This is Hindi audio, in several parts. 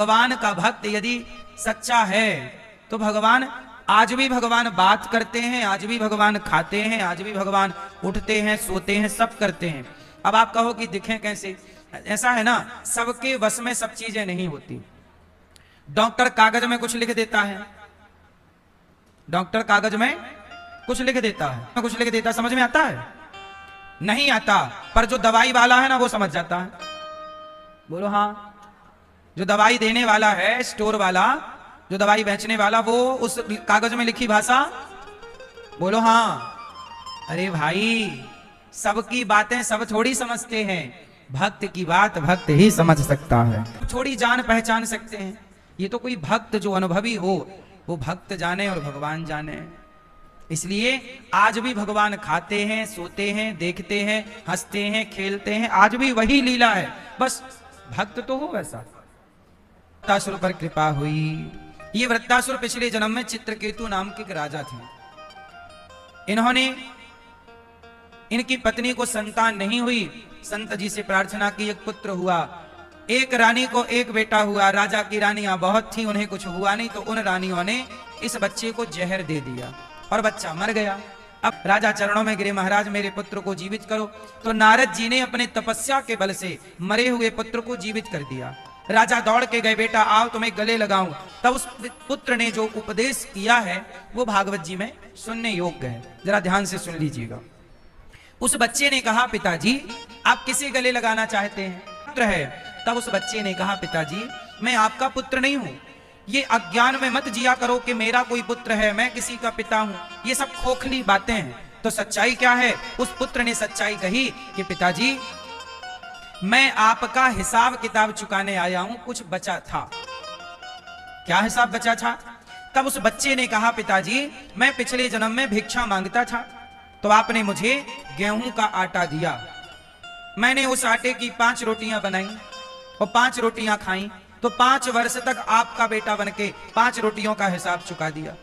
भगवान का भक्त यदि सच्चा है तो भगवान आज भी भगवान बात करते हैं, आज भी भगवान खाते हैं, आज भी भगवान उठते हैं, सोते हैं, सब करते हैं। अब आप कहो कि दिखें कैसे? ऐसा है ना, सबके वश में सब चीजें नहीं होती। डॉक्टर कागज में कुछ लिख देता है, डॉक्टर कागज में कुछ लिख देता है, कुछ लिख देता, समझ में आता है? नहीं आता। पर जो दवाई वाला है ना वो समझ जाता है। बोलो हाँ। जो दवाई देने वाला है, स्टोर वाला, जो दवाई बेचने वाला, वो उस कागज में लिखी भाषा, बोलो हाँ। अरे भाई, सबकी बातें सब थोड़ी समझते हैं, भक्त की बात भक्त ही समझ सकता है। थोड़ी जान पहचान सकते हैं। ये तो कोई भक्त जो अनुभवी हो वो भक्त जाने और भगवान जाने। इसलिए आज भी भगवान खाते हैं, सोते हैं, देखते हैं, हंसते हैं, खेलते हैं, आज भी वही लीला है। बस भक्त तो हो वैसा। वृत्तासुर पर कृपा हुई। ये वृत्तासुर पिछले जन्म में चित्रकेतु नाम के एक राजा थे। इन्होंने, इनकी पत्नी को संतान नहीं हुई, संत जी से प्रार्थना की, एक पुत्र हुआ। एक रानी को एक बेटा हुआ। राजा की रानियां बहुत थी, उन्हें कुछ हुआ नहीं, तो उन रानियों ने इस बच्चे को जहर दे दिया और बच्चा मर गया। अब राजा चरणों में गिरे, महाराज मेरे पुत्र को जीवित करो। तो नारद जी ने अपने तपस्या के बल से मरे हुए पुत्र को जीवित कर दिया। राजा दौड़ के गए, बेटा आओ तुम्हें गले लगाऊं। तब उस पुत्र ने जो उपदेश किया है वो भागवत जी में सुनने योग्य है, जरा ध्यान से सुन लीजिएगा। उस बच्चे ने कहा, पिताजी आप किसे गले लगाना चाहते हैं? पुत्र है। तब उस बच्चे ने कहा, पिताजी मैं आपका पुत्र नहीं हूं, ये अज्ञान में मत जिया करो कि मेरा कोई पुत्र है, मैं किसी का पिता हूं, ये सब खोखली बातें हैं। तो सच्चाई क्या है? उस पुत्र ने सच्चाई कही कि पिताजी मैं आपका हिसाब किताब चुकाने आया हूं, कुछ बचा था। क्या हिसाब बचा था? तब उस बच्चे ने कहा, पिताजी मैं पिछले जन्म में भिक्षा मांगता था, तो आपने मुझे गेहूं का आटा दिया, मैंने उस आटे की 5 रोटियां बनाई और 5 रोटियां खाई, तो 5 वर्ष तक आपका बेटा बनके 5 रोटियों का हिसाब चुका दिया।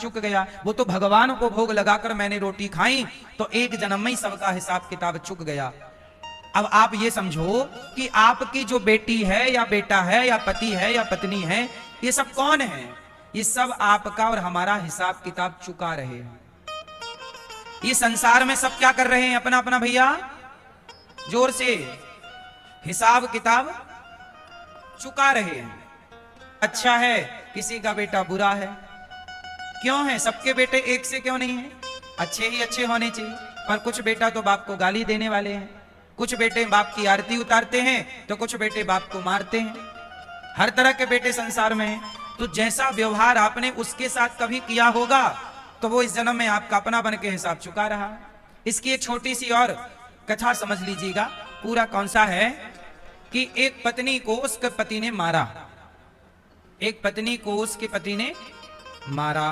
चुक गया। वो तो भगवान को भोग लगाकर मैंने रोटी खाई, तो एक जन्म में ही सबका हिसाब किताब चुक गया। अब आप ये समझो कि आपकी जो बेटी है या बेटा है या पति है या पत्नी है, ये सब कौन है? ये सब आपका और हमारा हिसाब किताब चुका रहे हैं। ये संसार में सब क्या कर रहे हैं? अपना अपना, भैया जोर से, हिसाब किताब चुका रहे हैं। अच्छा है, किसी का बेटा बुरा है। क्यों है? सबके बेटे एक से क्यों नहीं है? अच्छे ही अच्छे होने चाहिए। पर कुछ बेटा तो बाप को गाली देने वाले हैं, कुछ बेटे बाप की आरती उतारते हैं, तो कुछ बेटे बाप को मारते हैं। हर तरह के बेटे संसार में हैं। तो जैसा व्यवहार आपने उसके साथ कभी किया होगा, तो वो इस जन्म में आपका अपना बन के हिसाब चुका रहा है। इसकी एक छोटी सी और कथा समझ लीजिएगा। पूरा कौन सा है कि एक पत्नी को उसके पति ने मारा, एक पत्नी को उसके पति ने मारा।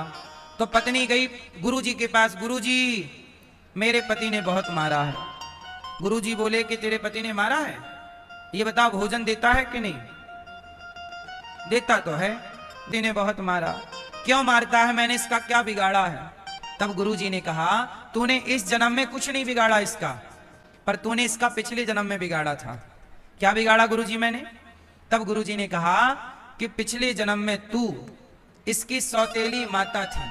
तो पत्नी गई गुरुजी के पास, गुरुजी मेरे पति ने बहुत मारा है। गुरुजी बोले कि तेरे पति ने मारा है, ये बता भोजन देता है कि नहीं? देता तो है। पति ने बहुत मारा, क्यों मारता है? मैंने इसका क्या बिगाड़ा है? तब गुरुजी ने कहा, तूने इस जन्म में कुछ नहीं बिगाड़ा इसका, पर तूने इसका पिछले जन्म में बिगाड़ा था। क्या बिगाड़ा गुरुजी मैंने? तब गुरुजी ने कहा कि पिछले जन्म में तू इसकी सौतेली माता थी,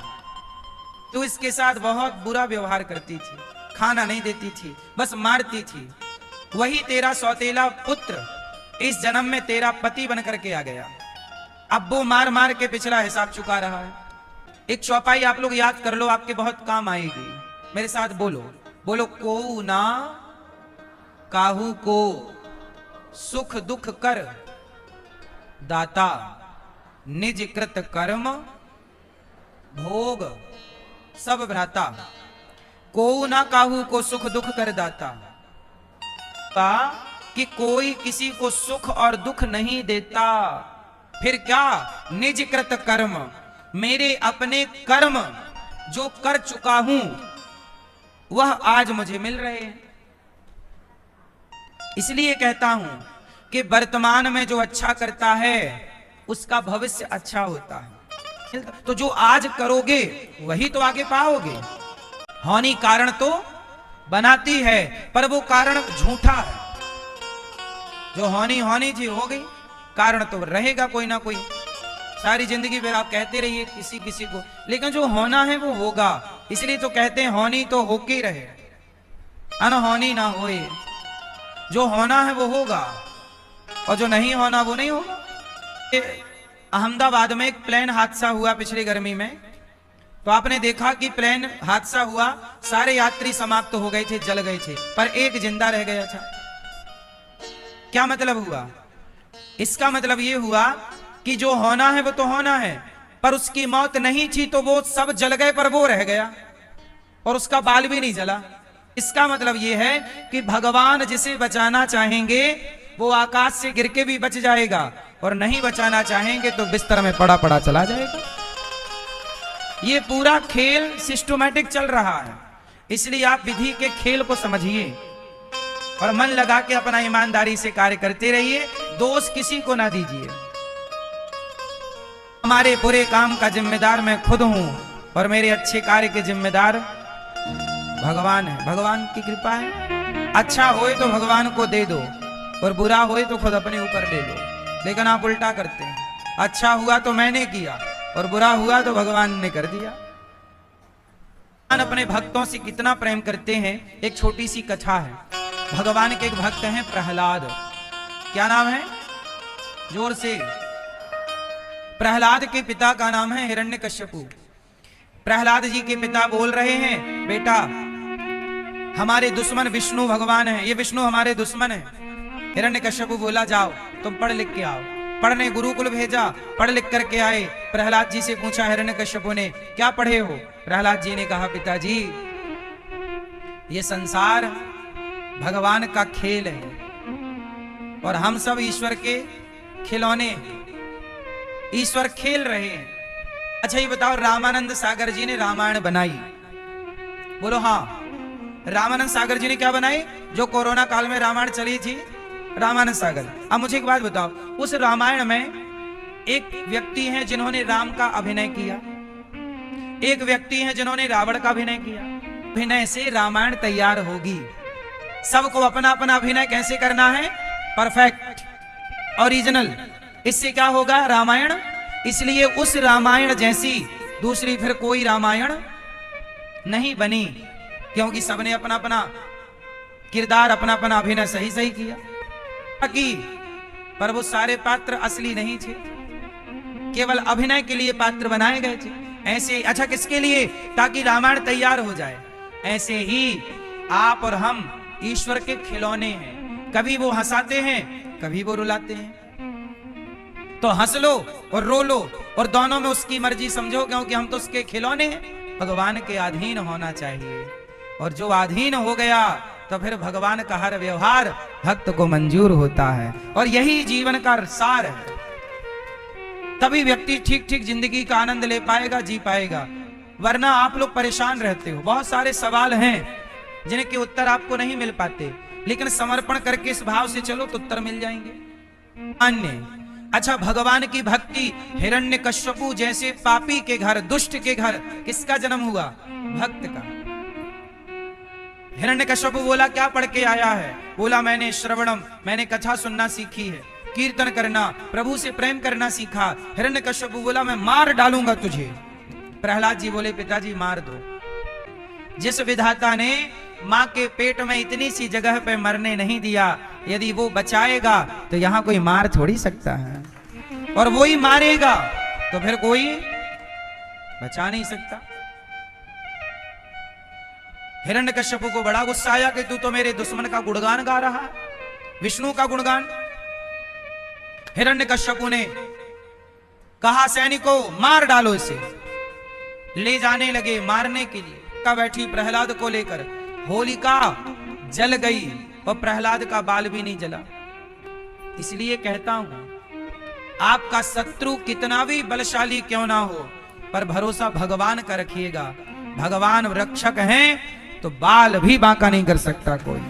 तू इसके साथ बहुत बुरा व्यवहार करती थी, खाना नहीं देती थी, बस मारती थी। वही तेरा सौतेला पुत्र इस जन्म में तेरा पति बन करके आ गया। अब वो मार मार के पिछला हिसाब चुका रहा है। एक चौपाई आप लोग याद कर लो, आपके बहुत काम आएगी। मेरे साथ बोलो, बोलो, को ना काहू को सुख दुख कर दाता, निज कृत कर्म भोग सब भ्राता। को ना काहू को सुख दुख कर दाता, कि कोई किसी को सुख और दुख नहीं देता। फिर क्या? निज कृत कर्म, मेरे अपने कर्म जो कर चुका हूं वह आज मुझे मिल रहे हैं। इसलिए कहता हूं कि वर्तमान में जो अच्छा करता है उसका भविष्य अच्छा होता है। तो जो आज करोगे वही तो आगे पाओगे। हानि कारण तो बनाती है, पर वो कारण झूठा है। जो हानि होनी थी हो गई, कारण तो रहेगा कोई ना कोई। सारी जिंदगी फिर आप कहते रहिए किसी किसी को, लेकिन जो होना है वो होगा। इसलिए तो कहते हैं होनी तो होके ही रहे, अनहोनी ना होए। जो होना है वो होगा और जो नहीं होना वो नहीं होगा। अहमदाबाद में एक प्लेन हादसा हुआ पिछली गर्मी में, तो आपने देखा कि प्लेन हादसा हुआ, सारे यात्री समाप्त हो गए थे, जल गए थे, पर एक जिंदा रह गया था। क्या मतलब हुआ? इसका मतलब यह हुआ कि जो होना है वो तो होना है, पर उसकी मौत नहीं थी तो वो सब जल गए, पर वो रह गया और उसका बाल भी नहीं जला। इसका मतलब यह है कि भगवान जिसे बचाना चाहेंगे वो आकाश से गिर के भी बच जाएगा, और नहीं बचाना चाहेंगे तो बिस्तर में पड़ा पड़ा चला जाएगा। ये पूरा खेल सिस्टमैटिक चल रहा है। इसलिए आप विधि के खेल को समझिए और मन लगा के अपना ईमानदारी से कार्य करते रहिए, दोष किसी को ना दीजिए। हमारे बुरे काम का जिम्मेदार मैं खुद हूं और मेरे अच्छे कार्य के जिम्मेदार भगवान है। भगवान की कृपा है। अच्छा होए तो भगवान को दे दो और बुरा होए तो खुद अपने ऊपर ले लो। लेकिन आप उल्टा करते हैं, अच्छा हुआ तो मैंने किया और बुरा हुआ तो भगवान ने कर दिया। भगवान अपने भक्तों से कितना प्रेम करते हैं, एक छोटी सी कथा है। भगवान के एक भक्त हैं प्रहलाद। क्या नाम है? जोर से। प्रहलाद के पिता का नाम है हिरण्यकश्यपु। प्रहलाद जी के पिता बोल रहे हैं, बेटा हमारे दुश्मन विष्णु भगवान है, ये विष्णु हमारे दुश्मन है। हिरण्यकश्यपु बोला जाओ तुम पढ़ लिख के आओ। पढ़ने गुरुकुल भेजा, पढ़ लिख करके आए। प्रहलाद जी से पूछा हिरण्यकश्यपु ने, क्या पढ़े हो? प्रहलाद जी ने कहा, पिताजी ये संसार भगवान का खेल है और हम सब ईश्वर के खिलौने हैं, ईश्वर खेल रहे हैं। अच्छा ये बताओ, रामानंद सागर जी ने रामायण बनाई? बोलो हाँ। रामानंद सागर जी ने क्या बनाई? जो कोरोना काल में रामायण चली थी, रामानंद सागर। अब मुझे एक बात बताओ, उस रामायण में एक व्यक्ति हैं जिन्होंने राम का अभिनय किया, एक व्यक्ति हैं जिन्होंने रावण का अभिनय किया। अभिनय से रामायण तैयार होगी। सबको अपना अपना अभिनय कैसे करना है? Perfect, original. इससे क्या होगा? रामायण। इसलिए उस रामायण जैसी दूसरी फिर कोई रामायण नहीं बनी, क्योंकि सबने अपना अपना किरदार, अपना अपना अभिनय सही सही किया की, पर वो सारे पात्र असली नहीं थे, केवल अभिनय के लिए पात्र बनाए गए थे। ऐसे अच्छा किसके लिए? ताकि रामायण तैयार हो जाए। ऐसे ही आप और हम ईश्वर के खिलौने हैं। कभी वो हंसाते हैं, कभी वो रुलाते हैं। तो हंस लो और रो लो और दोनों में उसकी मर्जी समझो, क्योंकि हम तो उसके खिलौने हैं। भगवान के अधीन होना चाहिए, और जो अधीन हो गया तो फिर भगवान का हर व्यवहार भक्त को मंजूर होता है। और यही जीवन का सार है। तभी व्यक्ति ठीक ठीक जिंदगी का आनंद ले पाएगा, जी पाएगा। वरना आप लोग परेशान रहते हो। बहुत सारे सवाल हैं जिनके उत्तर आपको नहीं मिल पाते, लेकिन समर्पण करके इस भाव से चलो तो उत्तर मिल जाएंगे। अन्य अच्छा, भगवान की भक्ति, हिरण्यकश्यपु जैसे पापी के घर, दुष्ट के घर किसका जन्म हुआ? भक्त का। हिरण्यकश्यपु बोला, क्या पढ़ के आया है? बोला, मैंने श्रवणम, मैंने कथा सुनना सीखी है, कीर्तन करना, प्रभु से प्रेम करना सीखा। हिरण्यकश्यपु बोला, मैं मार डालूंगा तुझे। प्रहलाद जी बोले, पिताजी मार दो। जिस विधाता ने मां के पेट में इतनी सी जगह पे मरने नहीं दिया, यदि वो बचाएगा तो यहां कोई मार थोड़ी सकता है, और वो ही मारेगा तो फिर कोई बचा नहीं सकता। हिरण्यकश्यपु को बड़ा गुस्सा आया कि तू तो मेरे दुश्मन का गुणगान गा रहा है, विष्णु का गुणगान। हिरण्यकश्यपु ने कहा, सैनिकों मार डालो इसे। ले जाने लगे मारने के लिए। का बैठी प्रहलाद को लेकर, होलिका जल गई और प्रहलाद का बाल भी नहीं जला। इसलिए कहता हूं, आपका शत्रु कितना भी बलशाली क्यों ना हो, पर भरोसा भगवान का रखिएगा। भगवान रक्षक हैं तो बाल भी बांका नहीं कर सकता कोई।